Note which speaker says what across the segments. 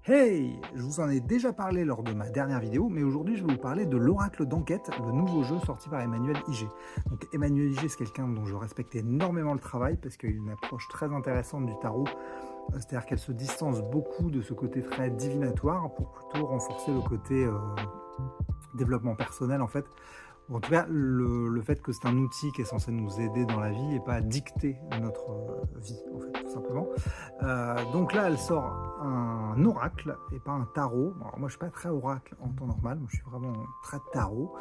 Speaker 1: Hey! Je vous en ai déjà parlé lors de ma dernière vidéo, mais aujourd'hui je vais vous parler de l'Oracle d'Enquête, le nouveau jeu sorti par Emmanuel Ig. Donc Emmanuel Ig, c'est quelqu'un dont je respecte énormément le travail parce qu'il a une approche très intéressante du tarot, c'est-à-dire qu'elle se distance beaucoup de ce côté très divinatoire pour plutôt renforcer le côté développement personnel en fait. Ou en tout cas, le fait que c'est un outil qui est censé nous aider dans la vie et pas dicter notre vie, en fait, tout simplement. Donc là, elle sort un oracle et pas un tarot. Alors moi, je suis pas très oracle en temps normal, moi, je suis vraiment très tarot.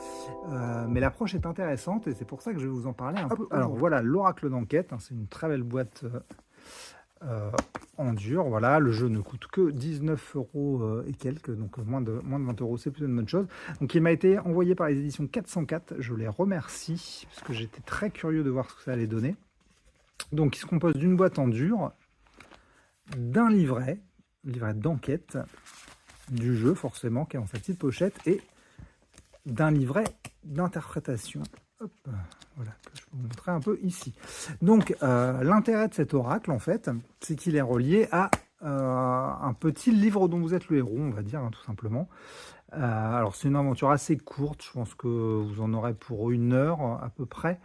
Speaker 1: Mais l'approche est intéressante et c'est pour ça que je vais vous en parler un peu. Alors voilà, l'oracle d'enquête, hein, c'est une très belle boîte en dur. Voilà, le jeu ne coûte que 19 € et quelques, donc moins de 20 €, c'est plutôt une bonne chose. Donc il m'a été envoyé par les éditions 404, je les remercie, parce que j'étais très curieux de voir ce que ça allait donner. Donc il se compose d'une boîte en dur, d'un livret d'enquête, du jeu forcément, qui est dans sa petite pochette, et d'un livret d'interprétation. Hop, voilà, que je peux vous montrer un peu ici. Donc, l'intérêt de cet oracle, en fait, c'est qu'il est relié à un petit livre dont vous êtes le héros, on va dire, hein, tout simplement. Alors, c'est une aventure assez courte, je pense que vous en aurez pour 1 heure à peu près.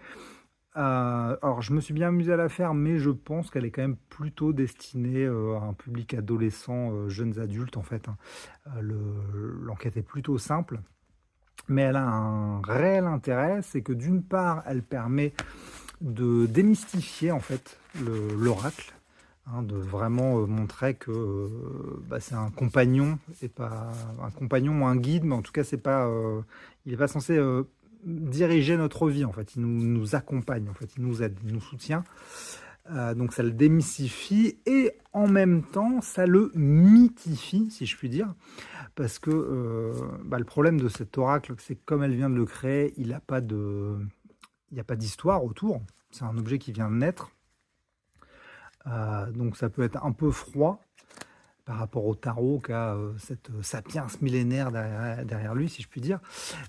Speaker 1: Alors, je me suis bien amusé à la faire, mais je pense qu'elle est quand même plutôt destinée à un public adolescent, jeunes adultes, en fait, hein. L'enquête est plutôt simple. Mais elle a un réel intérêt, c'est que d'une part, elle permet de démystifier en fait l'oracle, hein, de vraiment montrer que c'est un compagnon et pas un compagnon ou un guide, mais en tout cas c'est pas, il n'est pas censé diriger notre vie en fait. Il nous accompagne en fait, il nous aide, il nous soutient. Donc ça le démystifie et en même temps ça le mythifie, si je puis dire, parce que le problème de cet oracle, c'est que comme elle vient de le créer, il n'y a pas d'histoire autour. C'est un objet qui vient de naître. Donc ça peut être un peu froid par rapport au tarot qui a cette sapiens millénaire derrière lui, si je puis dire.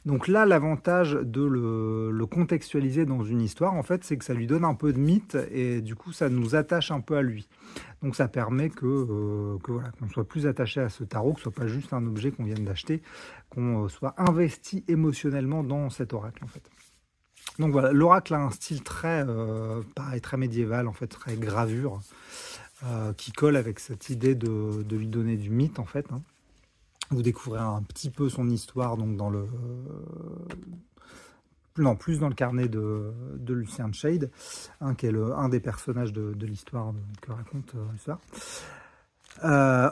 Speaker 1: Donc là, l'avantage de le contextualiser dans une histoire, en fait, c'est que ça lui donne un peu de mythe et du coup, ça nous attache un peu à lui. Donc ça permet que voilà, qu'on soit plus attaché à ce tarot, que ce soit pas juste un objet qu'on vienne d'acheter, qu'on soit investi émotionnellement dans cet oracle, en fait. Donc voilà, l'oracle a un style très, pareil, très médiéval, en fait, très gravure, qui colle avec cette idée de lui donner du mythe, en fait, hein. Vous découvrirez un petit peu son histoire donc dans le plus dans le carnet de Lucien Shade, hein, qui est un des personnages de l'histoire que raconte l'histoire.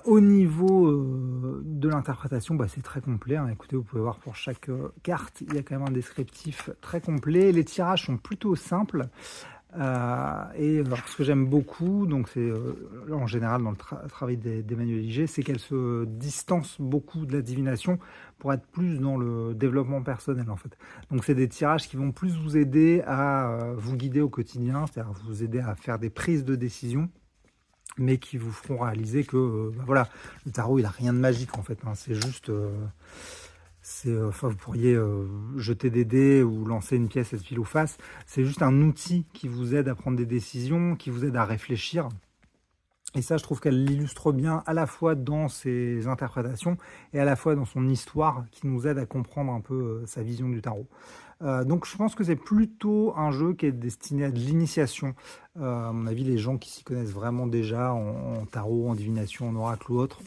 Speaker 1: Au niveau de l'interprétation, c'est très complet, hein. Écoutez, vous pouvez voir pour chaque carte, il y a quand même un descriptif très complet. Les tirages sont plutôt simples. Et alors, ce que j'aime beaucoup, donc c'est en général dans le travail d'Emmanuel Ig, c'est qu'elle se distance beaucoup de la divination pour être plus dans le développement personnel en fait. Donc c'est des tirages qui vont plus vous aider à vous guider au quotidien, c'est-à-dire vous aider à faire des prises de décision, mais qui vous feront réaliser que voilà, le tarot il a rien de magique en fait, hein. C'est juste vous pourriez jeter des dés ou lancer une pièce à pile ou face. C'est juste un outil qui vous aide à prendre des décisions, qui vous aide à réfléchir. Et ça, je trouve qu'elle l'illustre bien à la fois dans ses interprétations et à la fois dans son histoire qui nous aide à comprendre un peu sa vision du tarot. Donc je pense que c'est plutôt un jeu qui est destiné à de l'initiation. À mon avis, les gens qui s'y connaissent vraiment déjà en tarot, en divination, en oracle ou autre,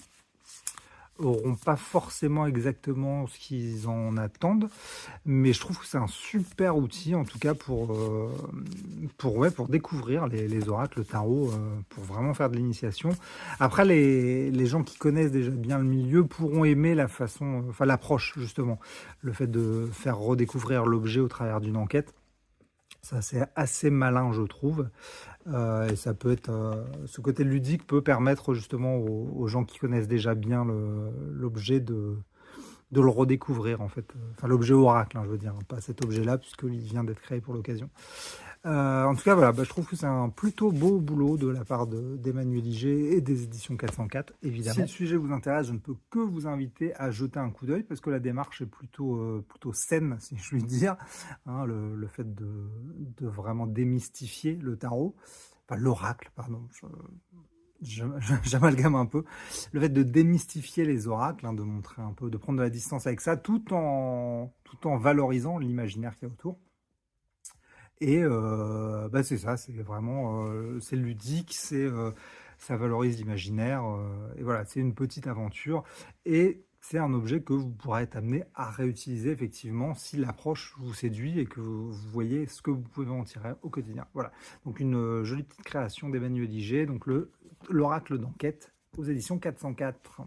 Speaker 1: auront pas forcément exactement ce qu'ils en attendent, mais je trouve que c'est un super outil en tout cas pour découvrir les oracles, le tarot, pour vraiment faire de l'initiation. Après les gens qui connaissent déjà bien le milieu pourront aimer la façon, enfin l'approche justement, le fait de faire redécouvrir l'objet au travers d'une enquête. Ça, c'est assez malin, je trouve. Et ça peut être, ce côté ludique peut permettre justement aux gens qui connaissent déjà bien l'objet de le redécouvrir en fait. Enfin, l'objet oracle, hein, je veux dire, hein, pas cet objet-là, puisqu'il vient d'être créé pour l'occasion. En tout cas, voilà, je trouve que c'est un plutôt beau boulot de la part d'Emmanuel Ig et des éditions 404, évidemment. Si le sujet vous intéresse, je ne peux que vous inviter à jeter un coup d'œil, parce que la démarche est plutôt saine, si je puis dire, hein, le fait de vraiment démystifier le tarot, enfin l'oracle, pardon. j'amalgame un peu, le fait de démystifier les oracles, hein, de montrer un peu, de prendre de la distance avec ça, tout en valorisant l'imaginaire qu'il y a autour. Et bah, c'est ça, c'est vraiment, c'est ludique, ça valorise l'imaginaire, et voilà, c'est une petite aventure et c'est un objet que vous pourrez être amené à réutiliser effectivement si l'approche vous séduit et que vous voyez ce que vous pouvez en tirer au quotidien. Voilà, donc une, jolie petite création d'Emmanuel Liger, donc l'oracle d'enquête aux éditions 404.